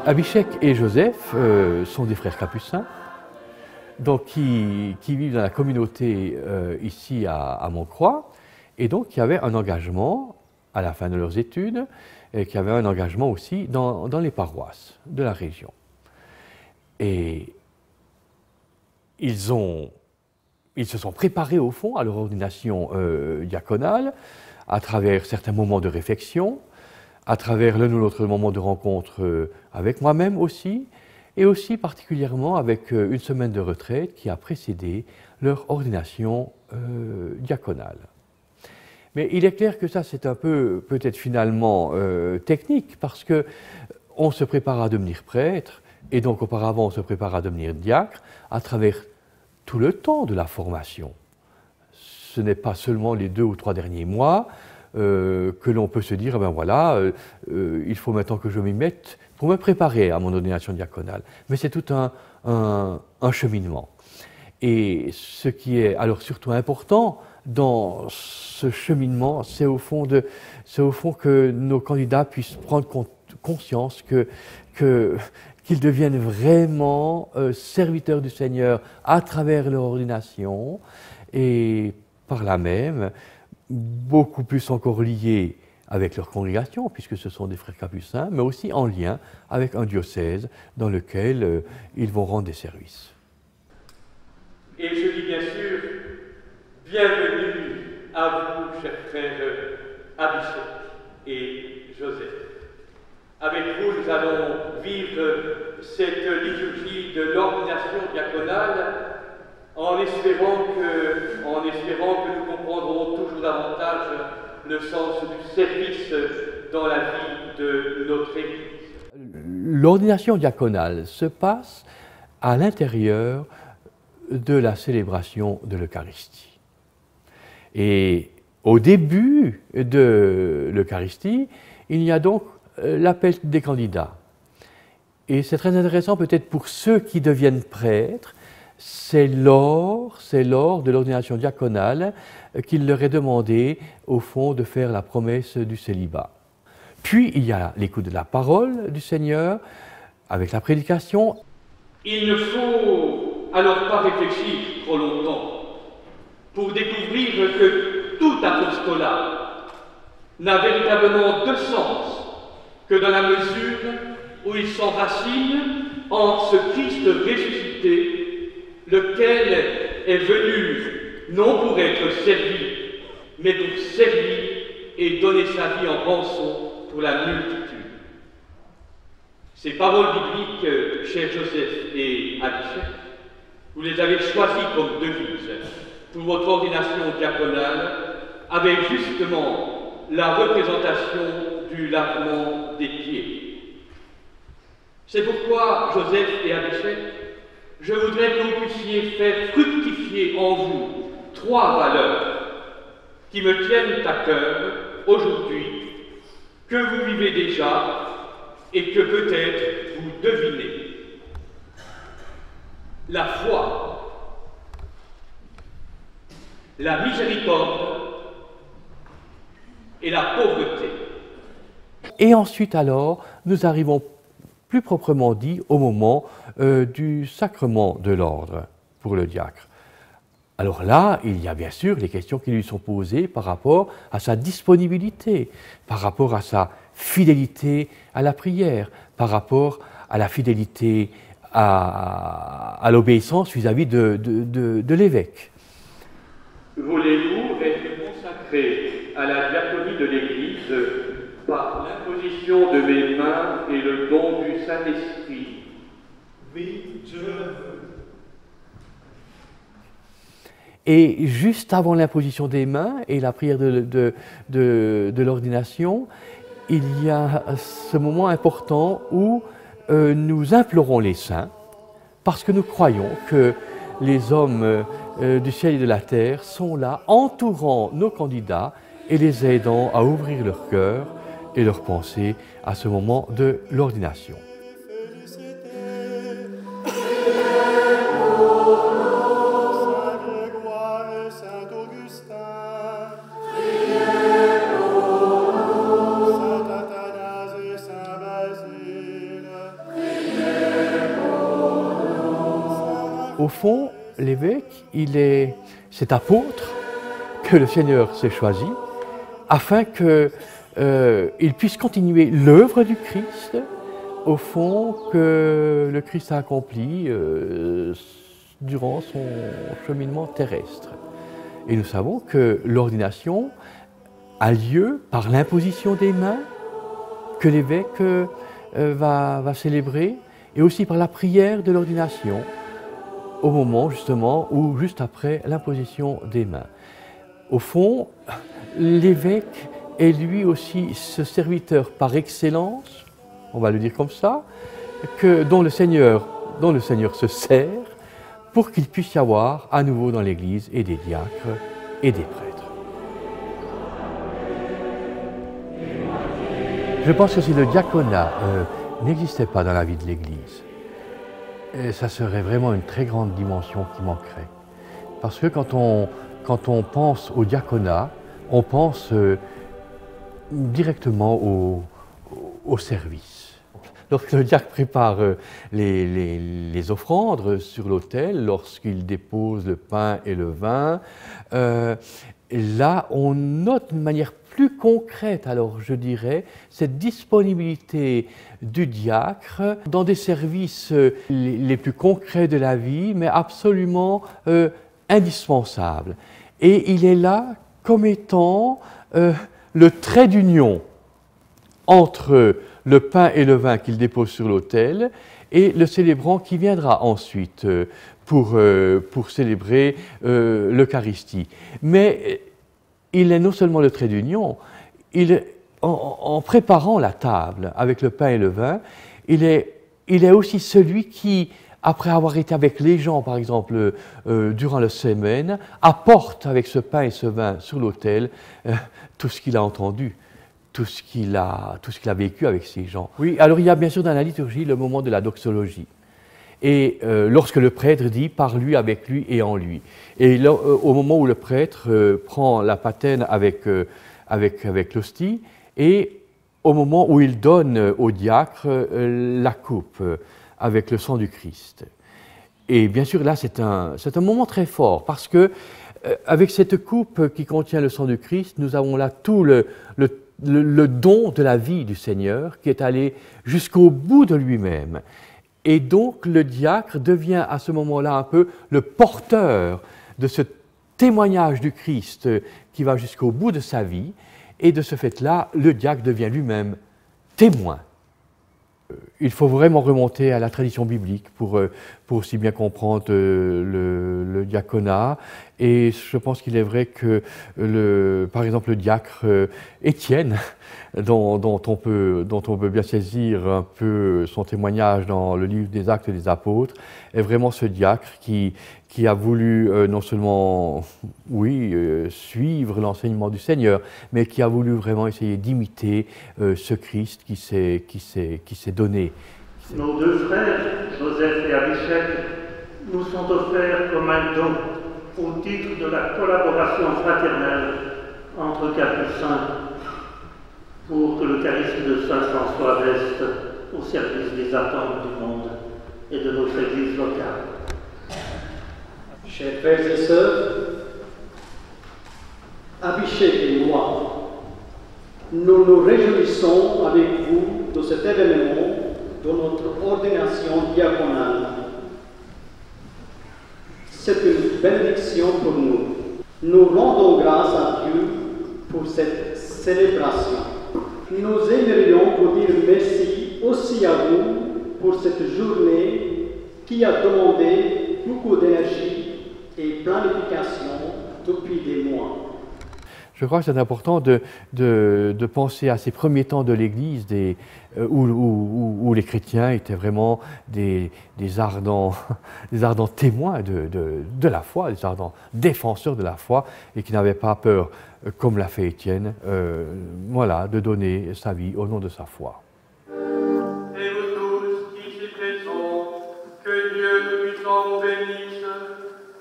Abhishek et Joseph sont des frères capucins, donc qui vivent dans la communauté ici à Montcroix, et donc qui avaient un engagement à la fin de leurs études, et qui avaient un engagement aussi dans les paroisses de la région. Et ils se sont préparés au fond à leur ordination diaconale à travers certains moments de réflexion, à travers l'un ou l'autre moment de rencontre avec moi-même aussi, et aussi particulièrement avec une semaine de retraite qui a précédé leur ordination diaconale. Mais il est clair que ça, c'est un peu peut-être finalement technique, parce qu'on se prépare à devenir prêtre, et donc auparavant on se prépare à devenir diacre, à travers tout le temps de la formation. Ce n'est pas seulement les 2 ou 3 derniers mois que l'on peut se dire, eh ben voilà, il faut maintenant que je m'y mette pour me préparer à mon ordination diaconale. Mais c'est tout un cheminement. Et ce qui est alors surtout important dans ce cheminement, c'est au fond que nos candidats puissent prendre conscience qu'ils deviennent vraiment serviteurs du Seigneur à travers leur ordination, et par là même beaucoup plus encore liés avec leur congrégation, puisque ce sont des frères capucins, mais aussi en lien avec un diocèse dans lequel ils vont rendre des services. Et je dis bien sûr, bienvenue à vous, chers frères Abhishek et Joseph. Avec vous, nous allons vivre cette liturgie de l'ordination diaconale en espérant que nous comprendrons toujours davantage le sens du service dans la vie de notre Église. L'ordination diaconale se passe à l'intérieur de la célébration de l'Eucharistie. Et au début de l'Eucharistie, il y a donc l'appel des candidats. Et c'est très intéressant peut-être pour ceux qui deviennent prêtres, c'est lors de l'ordination diaconale qu'il leur est demandé, au fond, de faire la promesse du célibat. Puis il y a l'écoute de la parole du Seigneur, avec la prédication. Il ne faut alors pas réfléchir trop longtemps pour découvrir que tout apostolat n'a véritablement de sens que dans la mesure où il s'enracine en ce Christ ressuscité, lequel est venu non pour être servi, mais pour servir et donner sa vie en rançon pour la multitude. Ces paroles bibliques, chers Joseph et Abhishek, vous les avez choisies comme devise pour votre ordination diaconale, avec justement la représentation du lavement des pieds. C'est pourquoi, Joseph et Abhishek, je voudrais que vous puissiez faire fructifier en vous 3 valeurs qui me tiennent à cœur aujourd'hui, que vous vivez déjà et que peut-être vous devinez. La foi, la miséricorde et la pauvreté. Et ensuite alors, nous arrivons plus proprement dit au moment du sacrement de l'ordre pour le diacre. Alors là, il y a bien sûr les questions qui lui sont posées par rapport à sa disponibilité, par rapport à sa fidélité à la prière, par rapport à la fidélité à l'obéissance vis-à-vis de l'évêque. Voulez-vous être consacré à la diaconie de l'Église par l'imposition de mes mains et le don du Saint-Esprit? Oui, je le veux. Et juste avant l'imposition des mains et la prière de l'ordination, il y a ce moment important où nous implorons les saints, parce que nous croyons que les hommes du ciel et de la terre sont là, entourant nos candidats et les aidant à ouvrir leur cœur et leurs pensées à ce moment de l'ordination. Au fond, l'évêque, cet apôtre que le Seigneur s'est choisi afin qu'il puisse continuer l'œuvre du Christ, au fond, que le Christ a accompli durant son cheminement terrestre. Et nous savons que l'ordination a lieu par l'imposition des mains que l'évêque va célébrer, et aussi par la prière de l'ordination, au moment justement ou juste après l'imposition des mains. Au fond, l'évêque est lui aussi ce serviteur par excellence, on va le dire comme ça, dont le Seigneur se sert pour qu'il puisse y avoir à nouveau dans l'Église et des diacres et des prêtres. Je pense que si le diaconat n'existait pas dans la vie de l'Église, ça serait vraiment une très grande dimension qui manquerait. Parce que quand on pense au diaconat, on pense directement au service. Lorsque le diacre prépare les offrandes sur l'autel, lorsqu'il dépose le pain et le vin, là on note de manière plus concrète, alors je dirais, cette disponibilité du diacre dans des services les plus concrets de la vie, mais absolument indispensables. Et il est là comme étant le trait d'union entre le pain et le vin qu'il dépose sur l'autel et le célébrant qui viendra ensuite pour célébrer l'Eucharistie. Mais il est non seulement le trait d'union, en préparant la table avec le pain et le vin, il est aussi celui qui, après avoir été avec les gens, par exemple, durant la semaine, apporte avec ce pain et ce vin sur l'autel tout ce qu'il a entendu, tout ce qu'il a vécu avec ces gens. Oui, alors il y a bien sûr dans la liturgie le moment de la doxologie. Et lorsque le prêtre dit « par lui, avec lui et en lui ». Et là, au moment où le prêtre prend la patène avec l'hostie, et au moment où il donne au diacre la coupe avec le sang du Christ. Et bien sûr, là, c'est un moment très fort, parce que avec cette coupe qui contient le sang du Christ, nous avons là tout le don de la vie du Seigneur qui est allé jusqu'au bout de lui-même. Et donc, le diacre devient à ce moment-là un peu le porteur de ce témoignage du Christ qui va jusqu'au bout de sa vie. Et de ce fait-là, le diacre devient lui-même témoin. Il faut vraiment remonter à la tradition biblique pour aussi bien comprendre le diaconat. Et je pense qu'il est vrai que, par exemple, le diacre Étienne, dont on peut bien saisir un peu son témoignage dans le livre des Actes des Apôtres, est vraiment ce diacre qui a voulu non seulement, suivre l'enseignement du Seigneur, mais qui a voulu vraiment essayer d'imiter ce Christ qui s'est donné. Nos deux frères, Joseph et Abishai, nous sont offerts comme un don au titre de la collaboration fraternelle entre capucins pour que le charisme de Saint François reste au service des attentes du monde et de notre Église locale. Chers frères et sœurs, Abishai et moi, nous nous réjouissons avec vous de cet événement de notre ordination diaconale. C'est une bénédiction pour nous. Nous rendons grâce à Dieu pour cette célébration. Nous aimerions vous dire merci aussi à vous pour cette journée qui a demandé beaucoup d'énergie et planification depuis des mois. Je crois que c'est important de penser à ces premiers temps de l'Église où les chrétiens étaient vraiment des ardents témoins de la foi, des ardents défenseurs de la foi et qui n'avaient pas peur, comme l'a fait Étienne, de donner sa vie au nom de sa foi. Et vous tous qui ici présents, que Dieu Tout-Puissant vous bénisse,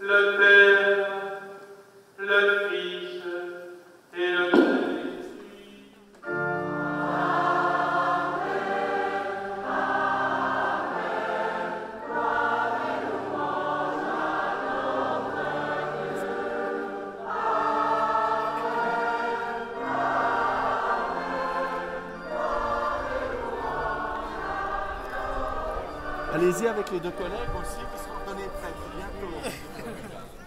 le Père, le Fils et le Saint-Esprit. Allez-y avec les deux collègues aussi qui seront donnés prêtres bientôt.